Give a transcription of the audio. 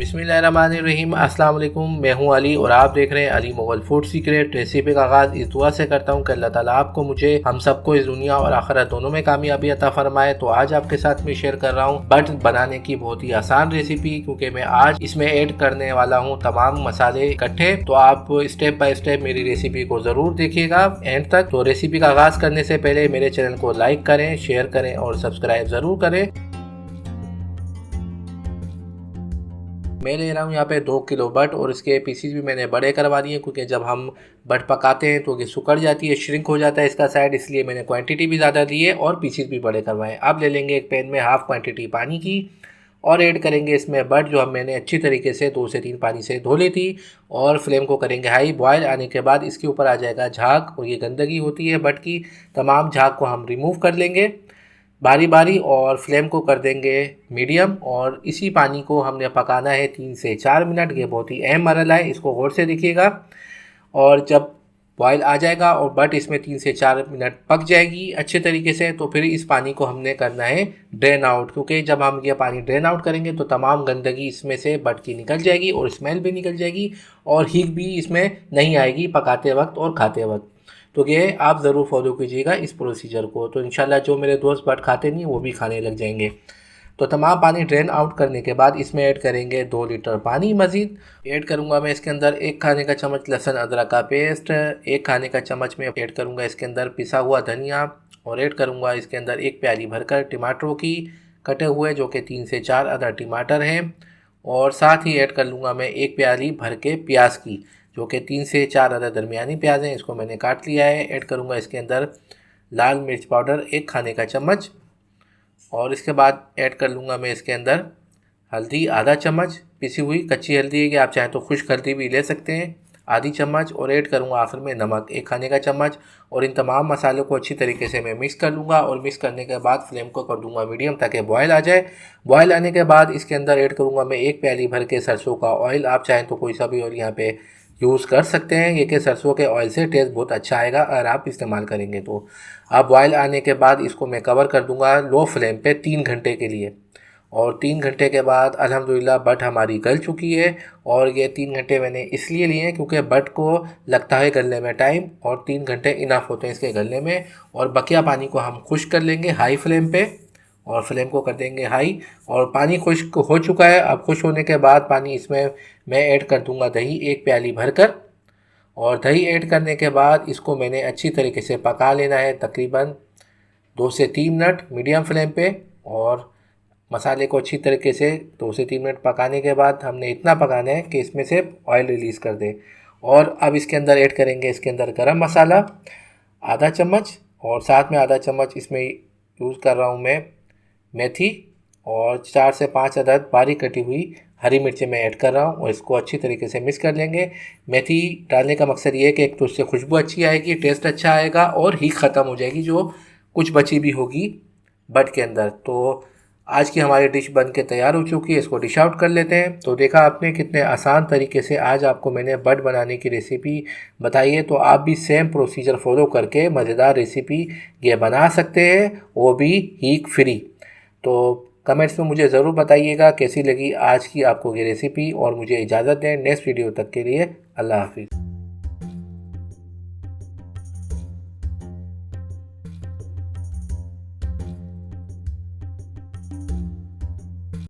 बिस्मिल्लाहिर्रहमानिर्रहीम। अस्सलाम वालेकुम। मैं हूं अली और आप देख रहे हैं Ali Mughal food secret. Recipe का आगाज़ इस दुआ से करता हूं कि अल्लाह ताला आपको, मुझे, हम सबको इस दुनिया और आखिरत दोनों में कामयाबी अता फरमाए। तो आज आपके साथ में शेयर कर रहा हूं बट बनाने की बहुत ही आसान रेसिपी, क्योंकि मैं आज इसमें ऐड करने वाला हूं तमाम मसाले इकट्ठे। तो आप स्टेप बाय स्टेप मेरी रेसिपी को ज़रूर देखिएगा एंड तक। तो रेसिपी का आगाज़ करने से पहले मेरे चैनल को लाइक करें, शेयर करें और सब्सक्राइब ज़रूर करें। मैं ले रहा हूँ यहाँ पे 2 किलो बट और इसके पीसीज भी मैंने बड़े करवा दिए, क्योंकि जब हम बट पकाते हैं तो ये सुकड़ जाती है, श्रिंक हो जाता है इसका साइड, इसलिए मैंने क्वांटिटी भी ज़्यादा दी है और पीसीज भी बड़े करवाए। अब ले लेंगे एक पैन में हाफ़ क्वांटिटी पानी की और ऐड करेंगे इसमें बट जो हम मैंने अच्छी तरीके से 2 से 3 पानी से धो ली थी। और फ्लेम को करेंगे हाई। बॉयल आने के बाद इसके ऊपर आ जाएगा झाग और ये गंदगी होती है बट की, तमाम झाग को हम रिमूव कर लेंगे बारी बारी और फ्लेम को कर देंगे मीडियम। और इसी पानी को हमने पकाना है 3 से 4 मिनट। ये बहुत ही अहम मरहला है, इसको गौर से देखिएगा। और जब बॉयल आ जाएगा और बट इसमें 3 से 4 मिनट पक जाएगी अच्छे तरीके से, तो फिर इस पानी को हमने करना है ड्रेन आउट, क्योंकि जब हम ये पानी ड्रेन आउट करेंगे तो तमाम गंदगी इसमें से बट की निकल जाएगी और स्मेल भी निकल जाएगी और हीट भी इसमें नहीं आएगी पकाते वक्त और खाते वक्त। तो ये आप ज़रूर फॉलो कीजिएगा इस प्रोसीजर को, तो इंशाल्लाह जो मेरे दोस्त बट खाते नहीं वो भी खाने लग जाएंगे। तो तमाम पानी ड्रेन आउट करने के बाद इसमें ऐड करेंगे 2 लीटर पानी मज़ीद। ऐड करूँगा मैं इसके अंदर 1 खाने का चम्मच लहसुन अदरक का पेस्ट, 1 खाने का चम्मच में ऐड करूँगा इसके अंदर पिसा हुआ धनिया और ऐड करूँगा इसके अंदर 1 प्याली भरकर टमाटरों की कटे हुए, जो कि 3 से 4 अदर टमाटर हैं। और साथ ही ऐड कर लूँगा मैं 1 प्याली भर के प्याज की, जो कि 3 से 4 अदर दरमियानी प्याज हैं, इसको मैंने काट लिया है। ऐड करूँगा इसके अंदर लाल मिर्च पाउडर 1 खाने का चम्मच और इसके बाद ऐड कर लूँगा मैं इसके अंदर हल्दी आधा चम्मच, पिसी हुई कच्ची हल्दी है कि आप चाहें तो खुश्क हल्दी भी ले सकते हैं, आधी चम्मच। और ऐड करूँगा आखिर में नमक 1 खाने का चम्मच। और इन तमाम मसालों को अच्छी तरीके से मैं मिक्स कर लूँगा और मिक्स करने के बाद फ्लेम को कर दूँगा मीडियम ताकि बॉयल आ जाए। बॉयल आने के बाद इसके अंदर ऐड करूँगा मैं 1 प्याली भर के सरसों का ऑयल। आप चाहें तो कोई सा भी ऑयल यहाँ पे यूज़ कर सकते हैं, ये कि सरसों के ऑयल से टेस्ट बहुत अच्छा आएगा अगर आप इस्तेमाल करेंगे तो। अब बॉयल आने के बाद इसको मैं कवर कर दूँगा लो फ्लेम पे 3 घंटे के लिए। और 3 घंटे के बाद अल्हम्दुलिल्लाह बट हमारी गल चुकी है। और ये 3 घंटे मैंने इसलिए लिए हैं क्योंकि बट को लगता है गलने में टाइम और 3 घंटे इनफ होते हैं इसके गलने में। और बकिया पानी को हम खुश्क कर लेंगे हाई फ्लेम पे और फ्लेम को कर देंगे हाई। और पानी खुश्क हो चुका है। अब खुश होने के बाद पानी इसमें मैं ऐड कर दूंगा दही 1 प्याली भरकर। और दही ऐड करने के बाद इसको मैंने अच्छी तरीके से पका लेना है तकरीबन 2 से 3 मिनट मीडियम फ्लेम पे। और मसाले को अच्छी तरीके से 2 से 3 मिनट पकाने के बाद हमने इतना पकाना है कि इसमें से ऑयल रिलीज़ कर दे। और अब इसके अंदर ऐड करेंगे इसके अंदर गरम मसाला आधा चम्मच और साथ में आधा चम्मच इसमें यूज़ कर रहा हूँ मैं मेथी और 4 से 5 अदद बारीक कटी हुई हरी मिर्चें मैं ऐड कर रहा हूँ और इसको अच्छी तरीके से मिक्स कर लेंगे। मेथी डालने का मकसद ये है कि एक तो उससे खुशबू अच्छी आएगी, टेस्ट अच्छा आएगा और हीट ख़त्म हो जाएगी जो कुछ बची भी होगी बट के अंदर। तो आज की हमारी डिश बन के तैयार हो चुकी है, इसको डिश आउट कर लेते हैं। तो देखा आपने कितने आसान तरीके से आज आपको मैंने बट बनाने की रेसिपी बताई है। तो आप भी सेम प्रोसीजर फॉलो करके मज़ेदार रेसिपी ये बना सकते हैं, वो भी हीट फ्री। तो कमेंट्स में मुझे ज़रूर बताइएगा कैसी लगी आज की आपको ये रेसिपी और मुझे इजाज़त दें। नेक्स्ट वीडियो तक के लिए अल्लाह हाफिज़।